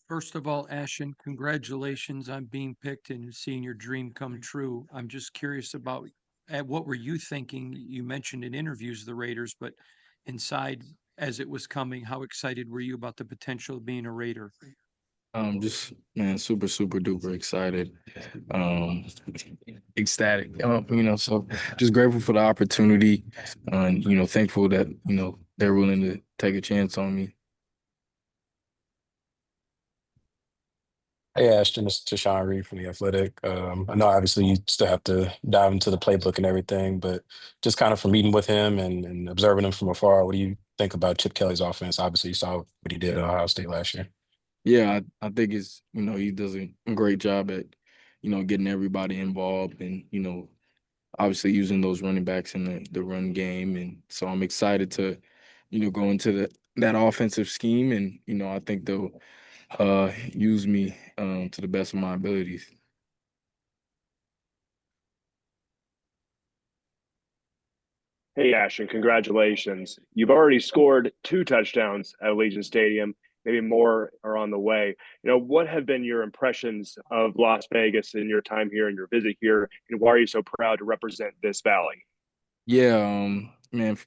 First of all, Ashton, congratulations on being picked and seeing your dream come true. I'm just curious about what were you thinking? You mentioned in interviews the Raiders, but inside as it was coming, how excited were you about the potential of being a Raider? Just man, super, super duper excited, um, ecstatic. So just grateful for the opportunity, and thankful that they're willing to take a chance on me. Hey, Ashton, it's Tashawn Reed from The Athletic. I know obviously you still have to dive into the playbook and everything, but just kind of from meeting with him and observing him from afar, what do you think about Chip Kelly's offense? Obviously, you saw what he did at Ohio State last year. Yeah, I think it's he does a great job at getting everybody involved and obviously using those running backs in the run game, and so I'm excited to go into that offensive scheme, and I think they'll use me to the best of my abilities. Hey, Ashton, congratulations. You've already scored two touchdowns at Allegiant Stadium. Maybe more are on the way. What have been your impressions of Las Vegas in your time here and your visit here? And why are you so proud to represent this valley? Yeah, man.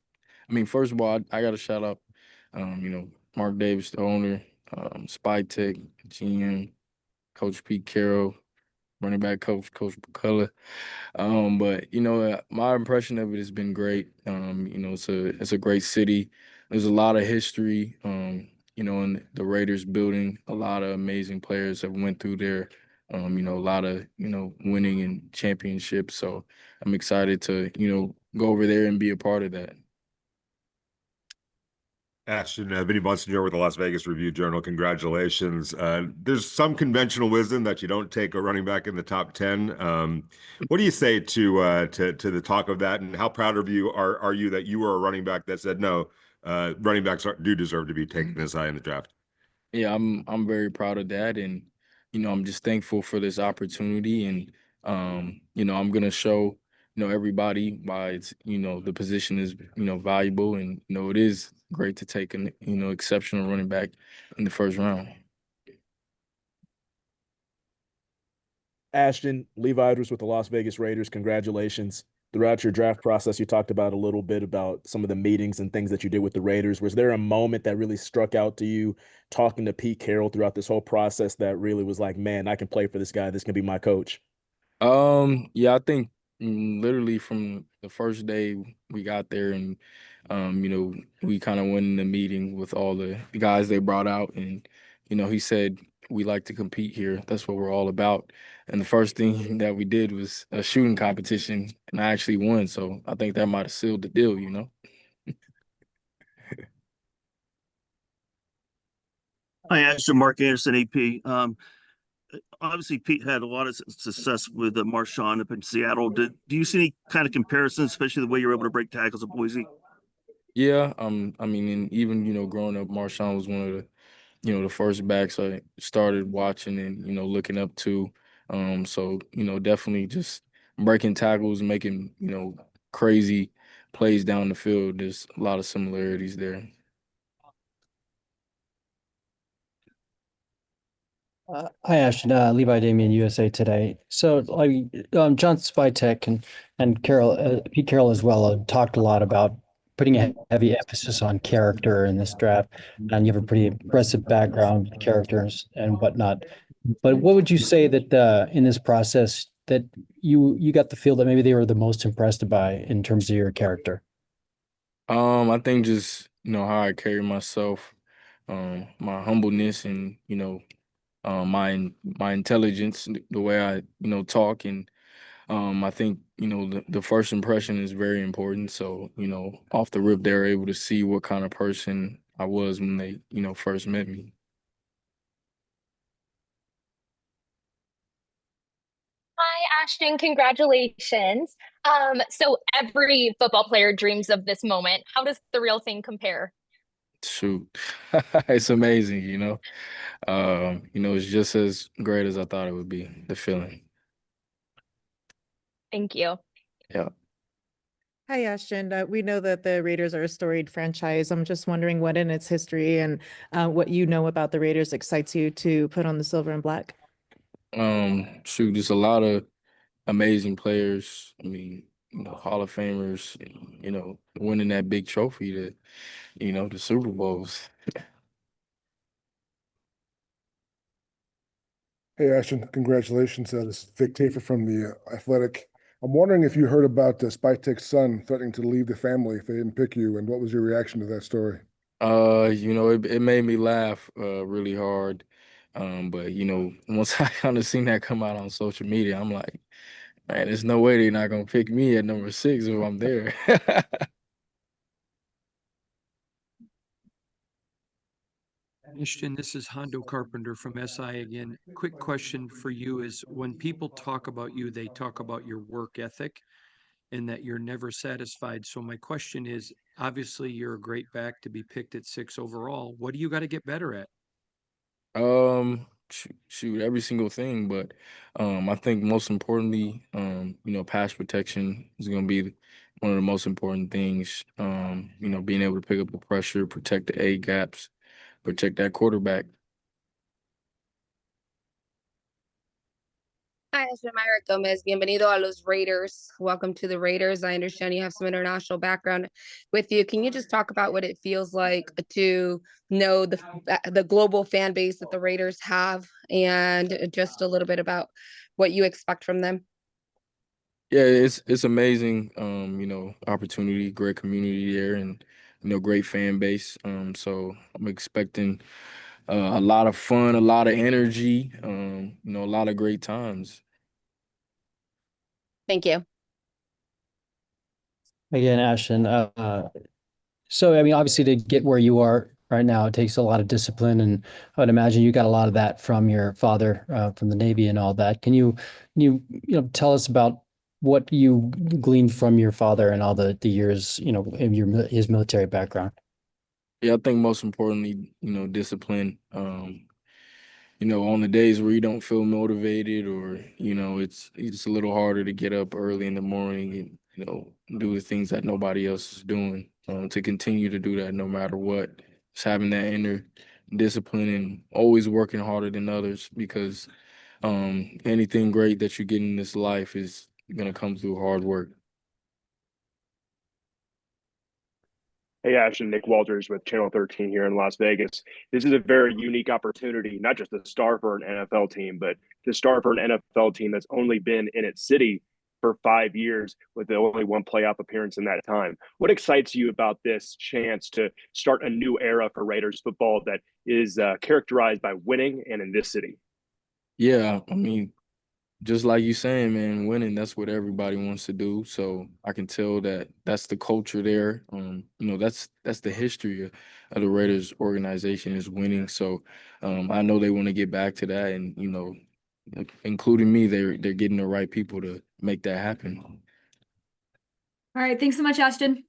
I mean, first of all, I got to shout out, Mark Davis, the owner, Spy Tech, GM, Coach Pete Carroll, running back coach McCullough. But my impression of it has been great. It's a great city. There's a lot of history. In the Raiders building, a lot of amazing players have went through there. A lot of winning and championships. So I'm excited to go over there and be a part of that. Ashton, Vinny Bonsignor with the Las Vegas Review-Journal. Congratulations. There's some conventional wisdom that you don't take a running back in the top 10. What do you say to the talk of that, and how proud of you are you that you were a running back that said no, running backs do deserve to be taken this high in the draft? Yeah, I'm very proud of that, and I'm just thankful for this opportunity, and I'm gonna show everybody why it's the position is valuable, and it is great to take an exceptional running back in the first round. Ashton, Levi Idris with the Las Vegas Raiders, congratulations. Throughout your draft process, you talked about a little bit about some of the meetings and things that you did with the Raiders. Was there a moment that really struck out to you talking to Pete Carroll throughout this whole process that really was like, man, I can play for this guy. This can be my coach? Yeah, I think literally from the first day we got there, and we kind of went in the meeting with all the guys they brought out, and he said we like to compete here. That's what we're all about. And the first thing that we did was a shooting competition, and I actually won. So I think that might have sealed the deal. Hi, Ashton, Mark Anderson, AP. Obviously, Pete had a lot of success with Marshawn up in Seattle. Do you see any kind of comparisons, especially the way you're able to break tackles at Boise? Yeah, I mean, and even growing up, Marshawn was one of the first backs I started watching and looking up to. So definitely just breaking tackles, making crazy plays down the field. There's a lot of similarities there. Hi, Ashton. Levi Damien, USA Today. So, John Spytek and Pete Carroll as well, talked a lot about putting a heavy emphasis on character in this draft, and you have a pretty impressive background with characters and whatnot. But what would you say that in this process that you got the feel that maybe they were the most impressed by in terms of your character? I think just how I carry myself, my humbleness, and my intelligence, the way I talk, and I think the first impression is very important. So off the rip, they're able to see what kind of person I was when they first met me. Hi, Ashton. Congratulations. So every football player dreams of this moment. How does the real thing compare? Shoot, it's amazing. It's just as great as I thought it would be. The feeling. Thank you. Yeah. Hi, Ashton. We know that the Raiders are a storied franchise. I'm just wondering what in its history and what you know about the Raiders excites you to put on the silver and black. Shoot, just a lot of amazing players. I mean, Hall of Famers, winning that big trophy, the Super Bowls. Hey, Ashton, congratulations. This is Vic Tafer from the Athletic. I'm wondering if you heard about Spytek's son threatening to leave the family if they didn't pick you, and what was your reaction to that story? It made me laugh really hard. But once I kind of seen that come out on social media, I'm like, man, there's no way they're not gonna pick me at number 6 if I'm there. Ashton, this is Hondo Carpenter from SI again. Quick question for you is when people talk about you, they talk about your work ethic and that you're never satisfied. So my question is, obviously you're a great back to be picked at 6 overall. What do you got to get better at? Shoot, every single thing, but I think most importantly, pass protection is gonna be one of the most important things. Being able to pick up the pressure, protect the A gaps, protect that quarterback. Hi, soy Myra Gomez. Bienvenido a los Raiders. Welcome to the Raiders. I understand you have some international background with you. Can you just talk about what it feels like to know the global fan base that the Raiders have, and just a little bit about what you expect from them? Yeah, it's amazing. Opportunity, great community there, and great fan base. So I'm expecting a lot of fun, a lot of energy, a lot of great times. Thank you. Again, Ashton, so I mean, obviously to get where you are right now, it takes a lot of discipline, and I would imagine you got a lot of that from your father, from the Navy and all that. Can you tell us about what you gleaned from your father and all the years, in his military background? Yeah, I think most importantly, discipline. On the days where you don't feel motivated or, it's a little harder to get up early in the morning and, do the things that nobody else is doing, to continue to do that no matter what. It's having that inner discipline and always working harder than others because anything great that you get in this life is gonna come through hard work. Hey, Ashton, Nick Walters with Channel 13 here in Las Vegas. This is a very unique opportunity, not just to star for an NFL team, but to star for an NFL team that's only been in its city for 5 years with the only one playoff appearance in that time. What excites you about this chance to start a new era for Raiders football that is characterized by winning and in this city? Yeah, I mean, just like you saying, man, winning, that's what everybody wants to do. So I can tell that that's the culture there. That's the history of the Raiders organization is winning. So I know they want to get back to that, and including me, they're getting the right people to make that happen. All right. Thanks so much, Ashton.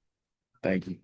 Thank you.